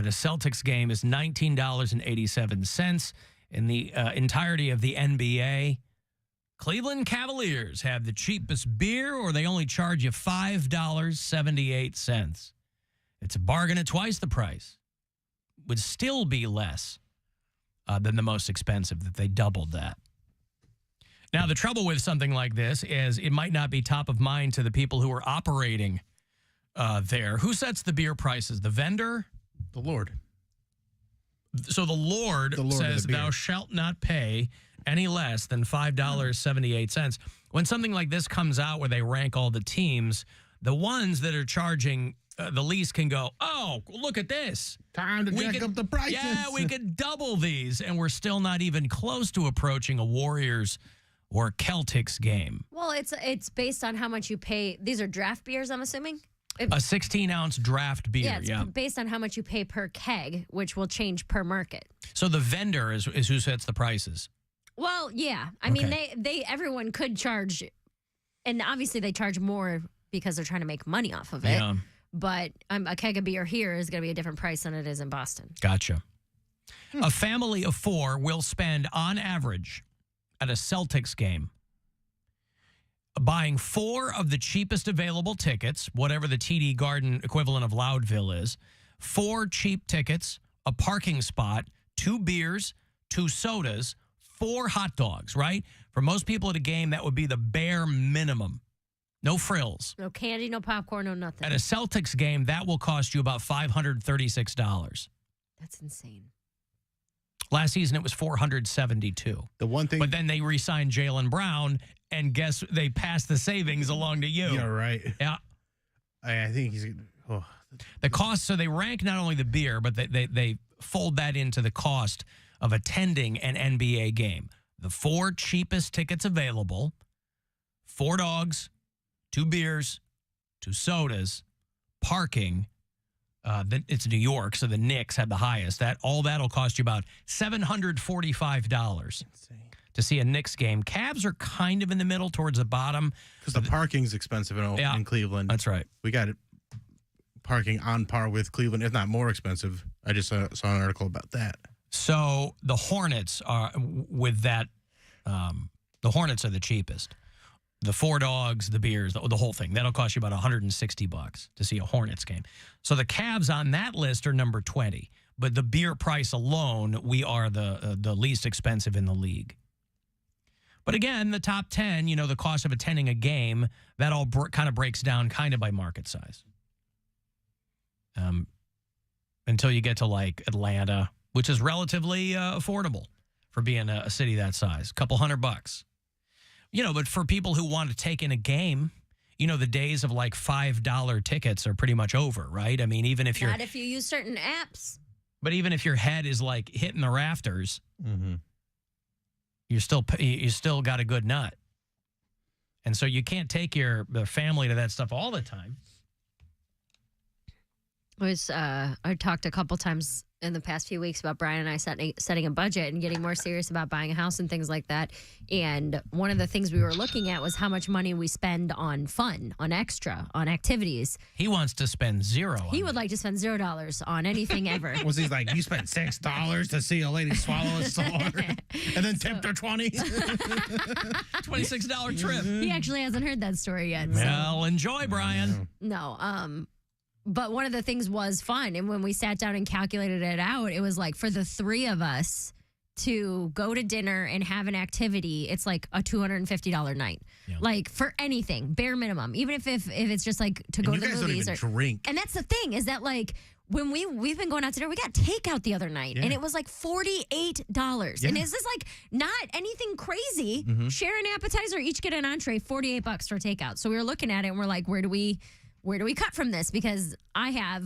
at a Celtics game is $19.87. In the entirety of the NBA, Cleveland Cavaliers have the cheapest beer, or they only charge you $5.78. It's a bargain at twice the price. Would still be less than the most expensive, that they doubled that. Now, the trouble with something like this is it might not be top of mind to the people who are operating there. Who sets the beer prices? The vendor? The Lord. So the Lord says, thou shalt not pay any less than $5.78. When something like this comes out where they rank all the teams, the ones that are charging the least can go, oh, look at this. Time to jack up the prices. Yeah, we could double these, and we're still not even close to approaching a Warriors or Celtics game. Well, it's based on how much you pay. These are draft beers, I'm assuming? A 16-ounce draft beer, yeah. It's based on how much you pay per keg, which will change per market. So the vendor is who sets the prices? Well, yeah. I mean, everyone could charge, and obviously they charge more because they're trying to make money off of it. Yeah. But a keg of beer here is going to be a different price than it is in Boston. Gotcha. A family of 4 will spend, on average, at a Celtics game, buying 4 of the cheapest available tickets, whatever the TD Garden equivalent of Loudville is, 4 cheap tickets, a parking spot, 2 beers, 2 sodas, 4 hot dogs, right? For most people at a game, that would be the bare minimum. No frills. No candy, no popcorn, no nothing. At a Celtics game, that will cost you about $536. That's insane. Last season, it was $472. The one thing, but then they re-signed Jaylen Brown, and guess they passed the savings along to you. Yeah, right. Yeah, I think he's. Oh. The cost. So they rank not only the beer, but they fold that into the cost of attending an NBA game. The 4 cheapest tickets available: 4 dogs, 2 beers, 2 sodas, parking. It's New York, so the Knicks had the highest. That'll cost you about $745 to see a Knicks game. Cavs are kind of in the middle, towards the bottom, because the parking's expensive in Cleveland. That's right. We got parking on par with Cleveland, if not more expensive. I just saw an article about that. So the Hornets are with that. The Hornets are the cheapest. The 4 dogs, the beers, the whole thing. That'll cost you about $160 to see a Hornets game. So the Cavs on that list are number 20. But the beer price alone, we are the least expensive in the league. But again, the top 10, the cost of attending a game, that all kind of breaks down kind of by market size. Until you get to like Atlanta, which is relatively affordable for being a city that size. A couple $100. But for people who want to take in a game, the days of like $5 tickets are pretty much over, right? I mean, even if you're... Not if you use certain apps. But even if your head is like hitting the rafters, you still got a good nut. And so you can't take your family to that stuff all the time. I talked a couple times in the past few weeks about Brian and I setting a budget and getting more serious about buying a house and things like that. And one of the things we were looking at was how much money we spend on fun, on extra, on activities. He wants to spend $0. He would like to spend $0 on anything ever. Was he like, you spent $6 to see a lady swallow a sword and then tipped her $20? $26 trip. He actually hasn't heard that story yet. Well, enjoy, Brian. No, but one of the things was fun. And when we sat down and calculated it out, it was like for the 3 of us to go to dinner and have an activity, it's like a $250 night. Yeah. Like for anything, bare minimum. Even if it's just like to go to the movies. You guys don't even drink. And that's the thing is that like when we've been going out to dinner, we got takeout the other night and it was like $48. Yeah. And is this like not anything crazy? Share an appetizer, each get an entree, $48 for takeout. So we were looking at it and we're like, where do we cut from this? Because I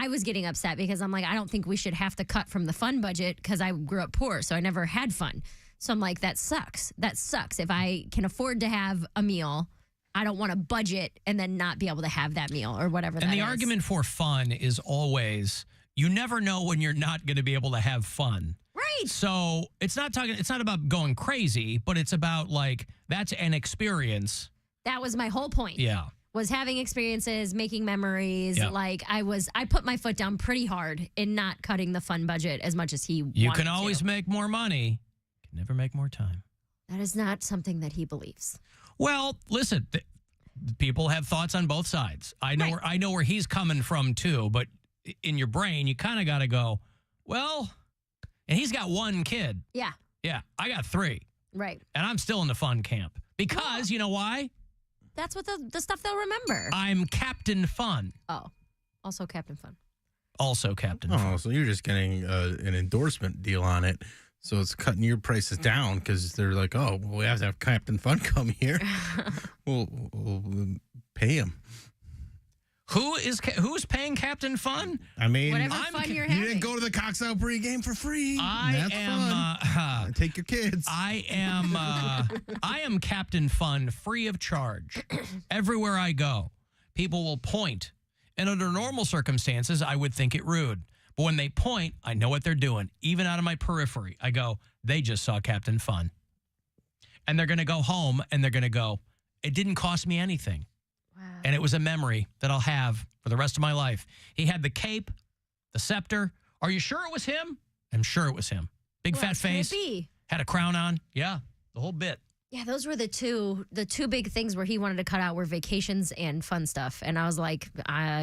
was getting upset because I'm like, I don't think we should have to cut from the fun budget because I grew up poor, so I never had fun. So I'm like, that sucks. That sucks. If I can afford to have a meal, I don't want to budget and then not be able to have that meal or whatever that is. And the argument for fun is always, you never know when you're not going to be able to have fun. Right. So it's not about going crazy, but it's about like, that's an experience. That was my whole point. Yeah. was having experiences, making memories. Yeah. Like I put my foot down pretty hard in not cutting the fun budget as much as he wanted You can always to. make more money. You can never make more time. That is not something that he believes. Well, listen, people have thoughts on both sides. I know where he's coming from too, but in your brain, you kind of got to go, well, and he's got one kid. Yeah. Yeah, I got 3. Right. And I'm still in the fun camp. Because, you know why? That's what the stuff they'll remember. I'm Captain Fun. Oh, also Captain Fun. Also Captain Fun. Oh, so you're just getting an endorsement deal on it. So it's cutting your prices down because they're like, oh, well, we have to have Captain Fun come here. we'll pay him. Who's paying Captain Fun? I mean, Whatever fun you're you having. didn't go to the Cox Out pregame for free. That's fun. Take your kids. I am Captain Fun free of charge. Everywhere I go, people will point. And under normal circumstances, I would think it rude. But when they point, I know what they're doing. Even out of my periphery, I go, they just saw Captain Fun. And they're going to go home and they're going to go, it didn't cost me anything. Wow. And it was a memory that I'll have for the rest of my life. He had the cape, the scepter. Are you sure it was him? I'm sure it was him. Big fat face. Had a crown on. Yeah, the whole bit. Yeah, those were the two big things where he wanted to cut out were vacations and fun stuff. And I was like,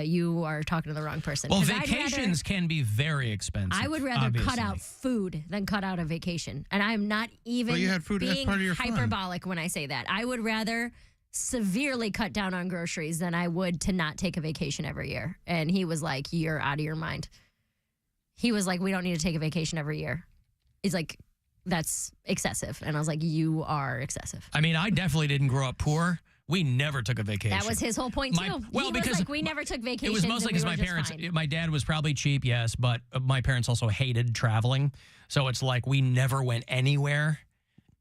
you are talking to the wrong person. Well, vacations can be very expensive. I would rather cut obviously. out food than cut out a vacation. And I'm not even you had food as being part of your fun. hyperbolic when I say that. I would rather severely cut down on groceries than I would to not take a vacation every year. And he was like, you're out of your mind. He was like, we don't need to take a vacation every year. He's like, that's excessive. And I was like, you are excessive. I mean, I definitely didn't grow up poor. We never took a vacation. That was his whole point, too. He was like, we never took vacations. It was mostly because my parents, my dad was probably cheap, yes, but my parents also hated traveling. So it's like we never went anywhere.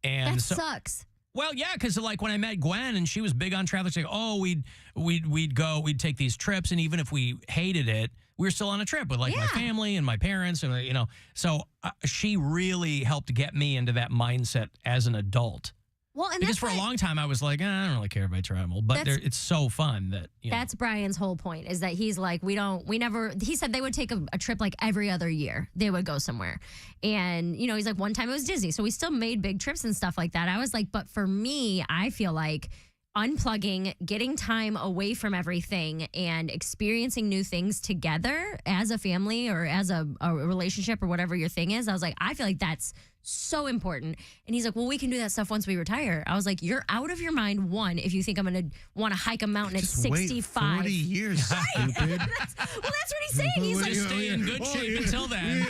And that sucks. Well, yeah, because like when I met Gwen and she was big on traveling, she's like, oh, we'd take these trips, and even if we hated it, we were still on a trip with like my family and my parents, and you know. So she really helped get me into that mindset as an adult. Well, and because for a long time I was like, I don't really care if I travel, but it's so fun that that's Brian's whole point is that he's like, we never. He said they would take a trip like every other year. They would go somewhere, and you know, he's like, one time it was Disney, so we still made big trips and stuff like that. I was like, but for me, I feel like unplugging, getting time away from everything, and experiencing new things together as a family or as a relationship or whatever your thing is. I was like, I feel like that's so important. And he's like, well, we can do that stuff once we retire. I was like, you're out of your mind, one, if you think I'm going to want to hike a mountain at 65. 40 years, stupid. That's what he's saying. He's like, just stay in good shape until then.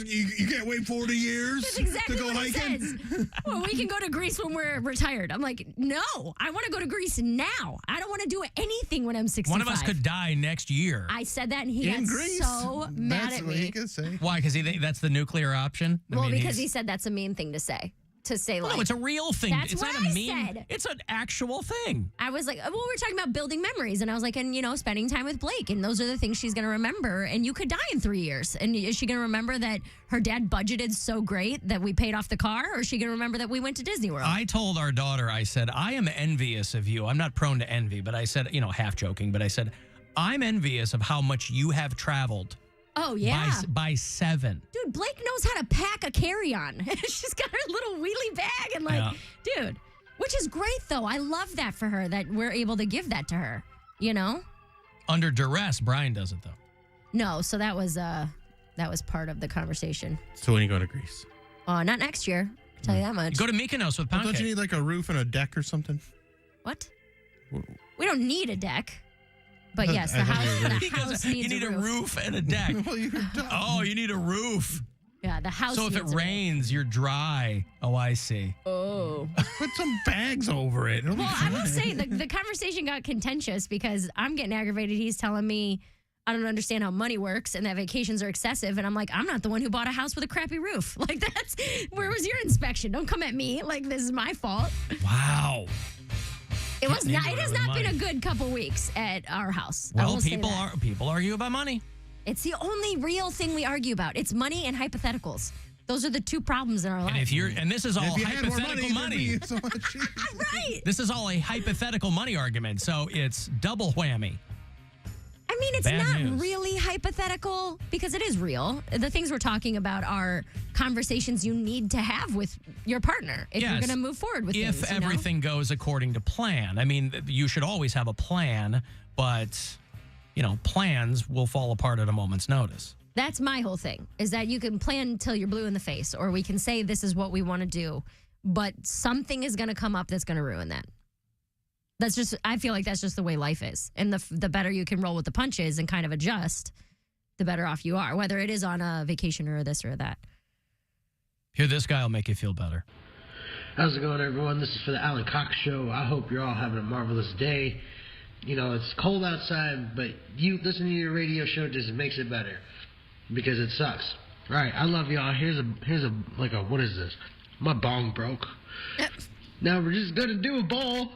You can't wait 40 years that's exactly to go what hiking? he says. Well, we can go to Greece when we're retired. I'm like, no, I want to go to Greece now. I don't want to do anything when I'm 65. One of us could die next year. I said that, and he got so mad at what me. he could say. Why? Because that's the nuclear option? Well, because he said that's a mean thing to say. Like, no, it's a real thing. That's it's what not a I mean. said. It's an actual thing. I was like, well, we're talking about building memories. And I was like, and, you know, spending time with Blake. And those are the things she's going to remember. And you could die in 3 years. And is she going to remember that her dad budgeted so great that we paid off the car? Or is she going to remember that we went to Disney World? I told our daughter, I said, I am envious of you. I'm not prone to envy, but I said, you know, half joking, but I said, I'm envious of how much you have traveled. Oh, yeah. By 7. Dude, Blake knows how to pack a carry-on. She's got her little wheelie bag and like, dude, which is great though. I love that for her that we're able to give that to her, you know? Under duress, Brian doesn't though. No, so that was part of the conversation. So when you go to Greece? Not next year. I'll tell you that much. You go to Mykonos with Poundcake. Don't you need like a roof and a deck or something? What? We don't need a deck. But yes, the house needs you need a roof and a deck. Well, you need a roof. Yeah, the house So if it needs a rains, you're dry. Oh, I see. Oh. Put some bags over it. Well, I will say the conversation got contentious because I'm getting aggravated. He's telling me I don't understand how money works and that vacations are excessive. And I'm like, I'm not the one who bought a house with a crappy roof. Like, where was your inspection? Don't come at me like this is my fault. Wow. It has not been a good couple weeks at our house. Well, people argue about money. It's the only real thing we argue about. It's money and hypotheticals. Those are the two problems in our life. And this is all If you had more hypothetical money. it'd be so much easier. Right. This is all a hypothetical money argument, so it's double whammy. I mean, it's Bad not news. really hypothetical because it is real. The things we're talking about are conversations you need to have with your partner if you're Yes. going to move forward with If things. you know? everything goes according to plan. I mean, you should always have a plan, but, plans will fall apart at a moment's notice. That's my whole thing, is that you can plan till you're blue in the face, or we can say this is what we want to do, but something is going to come up that's going to ruin that. I feel like that's just the way life is. And the better you can roll with the punches and kind of adjust, the better off you are, whether it is on a vacation or this or that. Here, this guy will make you feel better. How's it going, everyone? This is for the Alan Cox Show. I hope you're all having a marvelous day. It's cold outside, but you listening to your radio show just makes it better because it sucks. All right, I love y'all. Here's a what is this? My bong broke. Now we're just gonna do a bowl.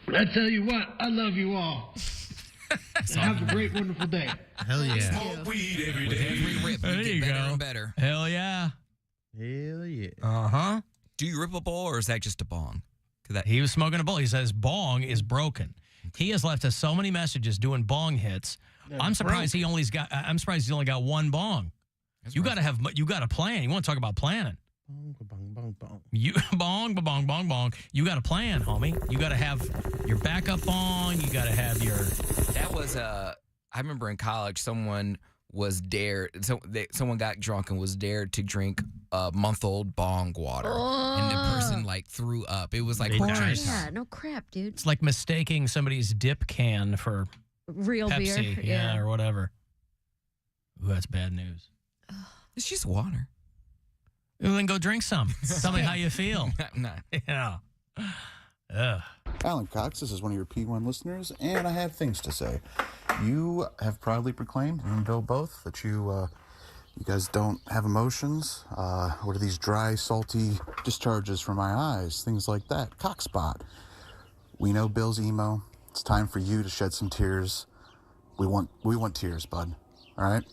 I tell you what, I love you all. Have a great, wonderful day. Hell yeah. Smoke weed every day. Every rip, There you you get better go. and better. Hell yeah. Hell yeah. Uh-huh. Do you rip a bowl or is that just a bong? 'Cause that, He was smoking a bowl. He says bong is broken. He has left us so many messages doing bong hits. I'm surprised he only got one bong. You got to plan. You want to talk about planning. Bong, bong, bong, bong. You bong, bong, bong, bong. You got to plan, homie. You got to have your backup bong. You got to have your. that was I remember in college, someone was dared. Someone got drunk and was dared to drink a month-old bong water, and the person threw up. It was like They died. nice. Yeah, no crap, dude. It's like mistaking somebody's dip can for Real Pepsi, beer. yeah, or whatever. Ooh, that's bad news. It's just water. Well, then go drink some. Tell me how you feel. Nah. Yeah. Ugh. Alan Cox, this is one of your P1 listeners, and I have things to say. You have proudly proclaimed, you and Bill both, that you guys don't have emotions. What are these dry, salty discharges from my eyes? Things like that. Cockspot. We know Bill's emo. It's time for you to shed some tears. We want tears, bud. All right?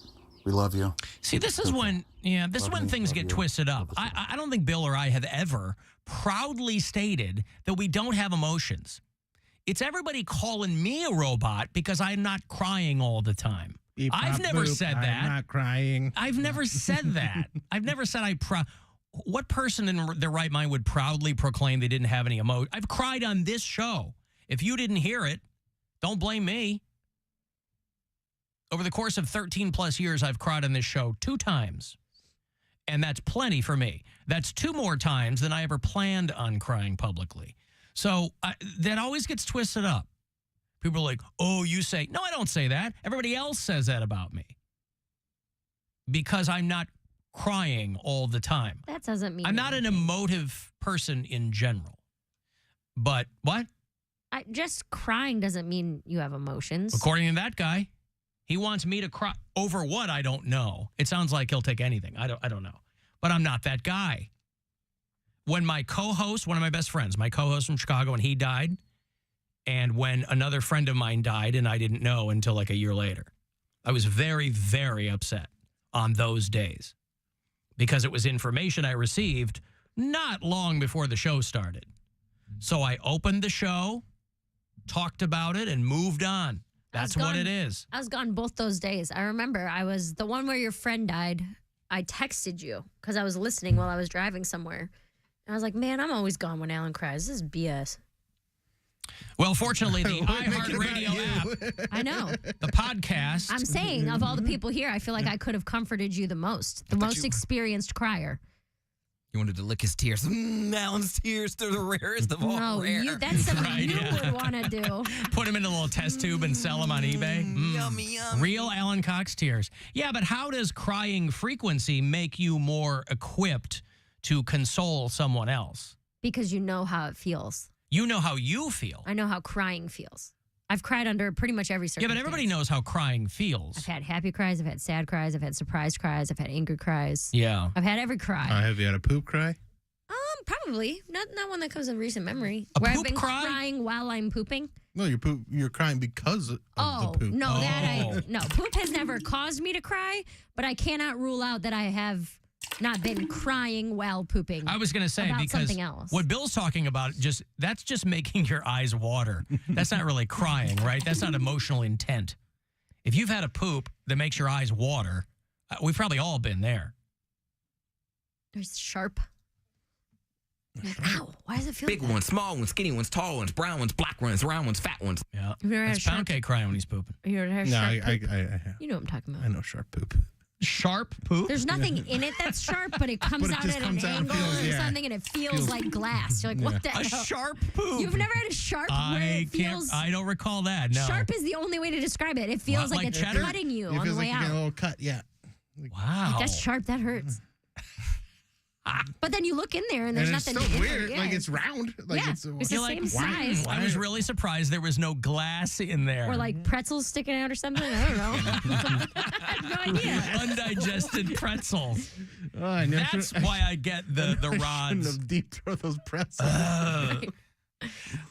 We love you. See, this is when things get twisted up. I don't think Bill or I have ever proudly stated that we don't have emotions. It's everybody calling me a robot because I'm not crying all the time. Beep, I've bop, never boop. said that. I'm not crying. I've never said that. I've never said what person in their right mind would proudly proclaim they didn't have any emotion? I've cried on this show. If you didn't hear it, don't blame me. Over the course of 13 plus years, I've cried on this show 2 times. And that's plenty for me. That's 2 more times than I ever planned on crying publicly. So that always gets twisted up. People are like, oh, you say. No, I don't say that. Everybody else says that about me. Because I'm not crying all the time. That doesn't mean I'm not an emotive person in general. But what? Just crying doesn't mean you have emotions. According to that guy, he wants me to cry over what? I don't know. It sounds like he'll take anything. I don't know. But I'm not that guy. When my co-host, one of my best friends, my co-host from Chicago, and he died, and when another friend of mine died and I didn't know until like a year later, I was very, very upset on those days because it was information I received not long before the show started. So I opened the show, talked about it, and moved on. That's what it is. I was gone both those days. I remember I was the one where your friend died. I texted you because I was listening while I was driving somewhere. And I was like, man, I'm always gone when Alan cries. This is BS. Well, fortunately, the iHeartRadio app, I know. the podcast. I'm saying of all the people here, I feel like I could have comforted you the most. The most experienced crier. You wanted to lick his tears. Alan's tears, they're the rarest of all No, rare. that's something Right, you yeah. would want to do. Put them in a little test tube and sell them on eBay. Yummy, yummy. Real Alan Cox tears. Yeah, but how does crying frequency make you more equipped to console someone else? Because you know how it feels. You know how you feel. I know how crying feels. I've cried under pretty much every Yeah, circumstance. but everybody knows how crying feels. I've had happy cries. I've had sad cries. I've had surprised cries. I've had angry cries. Yeah. I've had every cry. Have you had a poop cry? probably not one that comes in recent memory. A where poop I've been cry? crying while I'm pooping. No, you're crying because of the poop. No, Oh. no, poop has never caused me to cry, but I cannot rule out that I have not been crying while pooping. I was going to say, about because something else. what Bill's talking about, that's just making your eyes water. That's not really crying, right? That's not emotional intent. If you've had a poop that makes your eyes water, we've probably all been there. There's sharp. Like, ow, why does it feel Big like that? ones, small ones, skinny ones, tall ones, brown ones, black ones, round ones, fat ones. Yeah. You've never had That's a sharp Poundcake crying when he's pooping. You ever had a No, sharp I poop? have. You know what I'm talking about. I know sharp poop. Sharp poop? There's nothing in it that's sharp, but it comes But it out just at an comes out and angle feels- or yeah. something, and it feels like glass. You're like, what the A hell? sharp poop. You've never had a sharp where I it feels... I don't recall that, no. Sharp is the only way to describe it. It feels What, like like it's cheddar? cutting you It on the feels way like you get a out. little cut, yeah. Wow. That's sharp. That hurts. But then you look in there and there's And it's nothing so in weird. there. Like it's round. Like Yeah, it's it's You're the like, same wow. size. I was really surprised there was no glass in there. Or like pretzels sticking out or something. I don't know. I have no idea. undigested pretzels. Oh, I never, That's why I get the shouldn't rods. have deep throat those pretzels.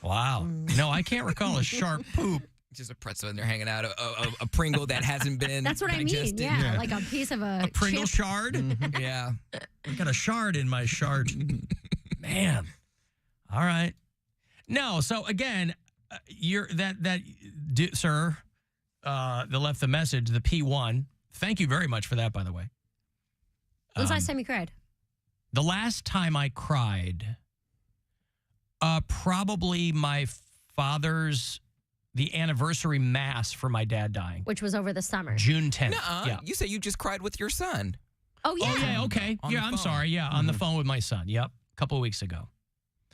Wow. No, I can't recall a sharp poop. Just a pretzel and they're hanging out, a Pringle that hasn't been That's what digested. I mean. Yeah, like a piece of a Pringle chip. shard? Yeah. I got a shard in my shard. Man. All right. No, so again, sir, that left the message, the P1. Thank you very much for that, by the way. When was the last time you cried? The last time I cried, probably my father's, the anniversary mass for my dad dying. Which was over the summer. June 10th. Nuh-uh. Yeah. You said you just cried with your son. Oh, yeah. Oh, yeah, okay. On Yeah, the I'm phone. sorry. Yeah, on the phone with my son. Yep, a couple of weeks ago.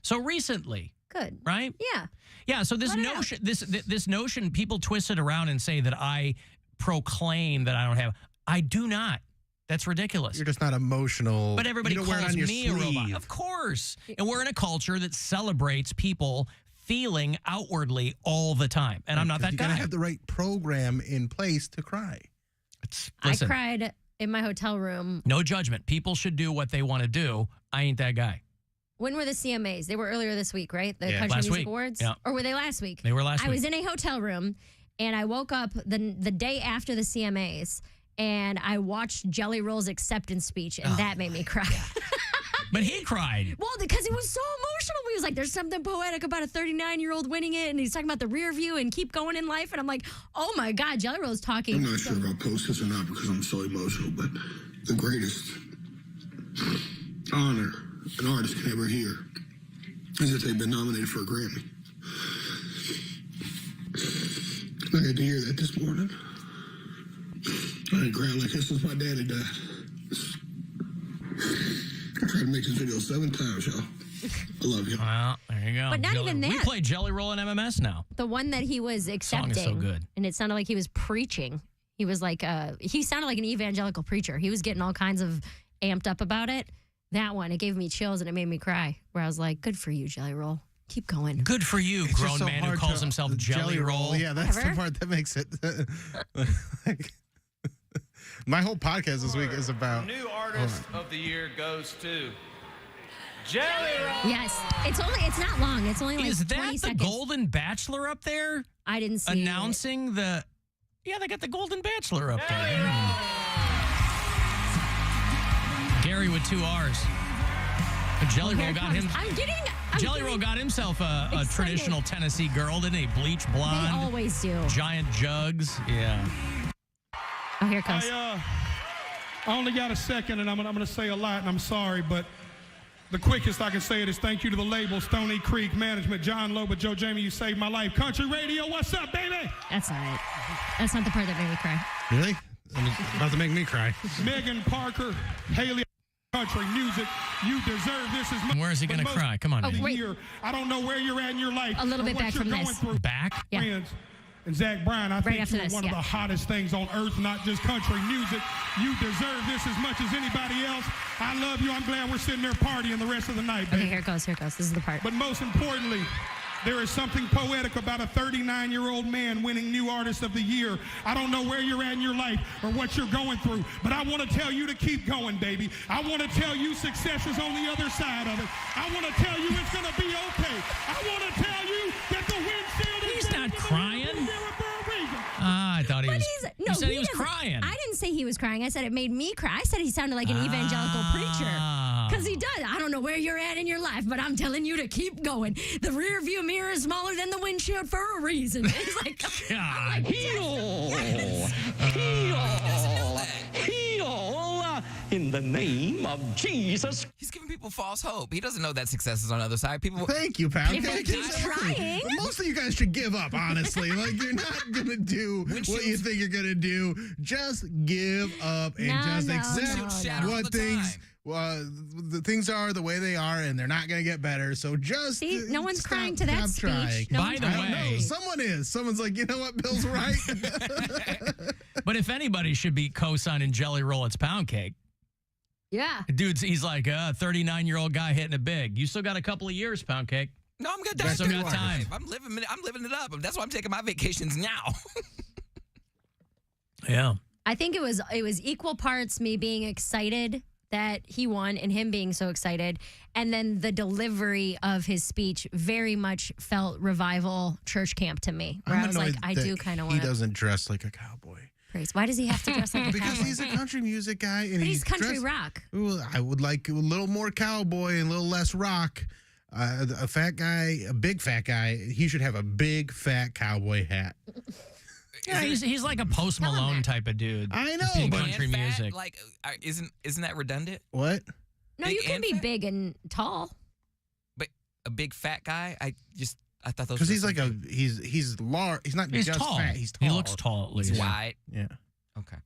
So recently, Good. right? Yeah. Yeah, so this Let it out. notion, this notion, people twist it around and say that I proclaim that I don't have. I do not. That's ridiculous. You're just not emotional. But everybody you don't wear it calls on your me a robot. sleeve. Of course. And we're in a culture that celebrates people feeling outwardly all the time. And I'm not that You guy. gotta have the right program in place to cry. Listen, I cried in my hotel room. no judgment. People should do what they want to do. I ain't that guy. When were the CMAs? They were earlier this week, right? The Yeah. Country Last Music week. Awards? Yeah. Or were they last week? They were last I week. was in a hotel room, and I woke up the day after the CMAs, and I watched Jelly Roll's acceptance speech, and that made me cry. But he cried. Well, because it was so emotional. He was like, there's something poetic about a 39-year-old winning it, and he's talking about the rear view and keep going in life, and I'm like, oh my God, Jelly Roll's talking. I'm not sure if I'll post this or not because I'm so emotional, but the greatest honor an artist can ever hear is that they've been nominated for a Grammy. I had to hear that this morning. I didn't cry like this since my daddy died. I tried to make this video 7 times, y'all. I love you. Well, there you go. But not even We that. play Jelly Roll in MMS now. The one that he was Song accepting, is so good. and it sounded like he was preaching. He was like, he sounded like an evangelical preacher. He was getting all kinds of amped up about it. That one, it gave me chills and it made me cry. Where I was like, "Good for you, Jelly Roll. Keep going." Good for you, It's grown just so man who hard calls to- himself Jelly Roll. Yeah, that's Whatever. the part that makes it. Like, my whole podcast this week is about. New artist of the year goes to Jelly Roll. Yes, it's not long. It's only like Is 20 that the seconds. Golden Bachelor up there I didn't see announcing the? Yeah, they got the Golden Bachelor up there. Gary with 2 R's. But Jelly It. Roll Here got it him. comes. Jelly Roll got himself a excited. traditional Tennessee girl, didn't he? Bleach They blonde, always do. giant jugs. Yeah. Oh, here it comes. I only got a second, and I'm gonna say a lot, and I'm sorry, but the quickest I can say it is thank you to the label, Stony Creek Management, John Loba, Joe Jamie, you saved my life. Country Radio, what's up, baby? That's not it. That's not the part that made me cry. Really? And it's about to make me cry. Megan Parker, Haley, Country Music, you deserve this as much. Where is he going to cry? Come on, Oh, man. wait. I don't know where you're at in your life. A little or bit what back you're from going this. through. Back? Yeah. Friends. And Zach Bryan, I think after you're this, one of yeah. the hottest things on earth, not just country music. You deserve this as much as anybody else. I love you. I'm glad we're sitting there partying the rest of the night, baby. Okay, here it goes. Here it goes. This is the part. But most importantly, There is something poetic about a 39-year-old man winning New Artist of the Year. I don't know where you're at in your life or what you're going through, but I want to tell you to keep going, baby. I want to tell you success is on the other side of it. I want to tell you it's going to be okay. I want to tell you that the windshield is... He's not crying. I thought he was. No, you said he was crying. I didn't say he was crying. I said it made me cry. I said he sounded like an evangelical preacher. Because he does. I don't know where you're at in your life, but I'm telling you to keep going. The rear view mirror is smaller than the windshield for a reason. He's like, God. Heal in the name of Jesus. He's giving people false hope. He doesn't know that success is on the other side. People. Thank you, Poundcake. If you keep trying. Most of you guys should give up, honestly. Like, you're not going to do what you think you're going to do. Just give up and just accept what things... the things are the way they are, and they're not going to get better. So just see, no one's crying to that speech. Trying. No By the way, someone is. Someone's like, you know what, Bill's right. But if anybody should be co-signing Jelly Roll, it's Poundcake. Yeah. Dude's, he's like a 39-year-old guy hitting it big. You still got a couple of years, Poundcake. No, I'm good. You still got time. I'm living it up. That's why I'm taking my vacations now. Yeah. I think it was equal parts me being excited that he won and him being so excited. And then the delivery of his speech very much felt revival church camp to me. Where I was like, I do kind of want to. He doesn't dress like a cowboy. Praise. Why does he have to dress like a because cowboy? he's a country music guy. And but he's country rock. Well, I would like a little more cowboy and a little less rock. A fat guy, a big fat guy, he should have a big fat cowboy hat. Yeah, he's like a Post Malone type of dude. I know, but but country fat, music. like, isn't that redundant? What? No, Big you can and be fat? big and tall. But a big fat guy, I thought those. Because he's like he's large. He's not He's just tall. fat. He's tall. He looks tall at least. He's wide. Yeah. Okay.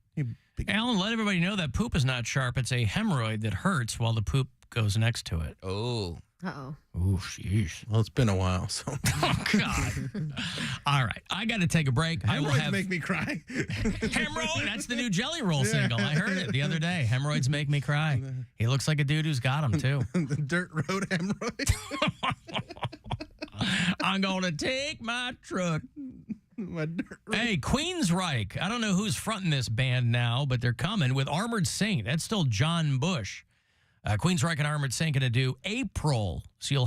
Alan, let everybody know that poop is not sharp. It's a hemorrhoid that hurts while the poop goes next to it. Oh. Uh-oh. Oh, sheesh. Well, it's been a while, so. Oh, God. All right. I got to take a break. Hemorrhoids make me cry. Hemorrhoid. That's the new Jelly Roll single. I heard it the other day. Hemorrhoids make me cry. He looks like a dude who's got them, too. The dirt road hemorrhoid. I'm going to take my truck. Hey, Queensryche. I don't know who's fronting this band now, but they're coming with Armored Saint. That's still John Bush. Queensryche and Armored Saint going to do April. So you'll have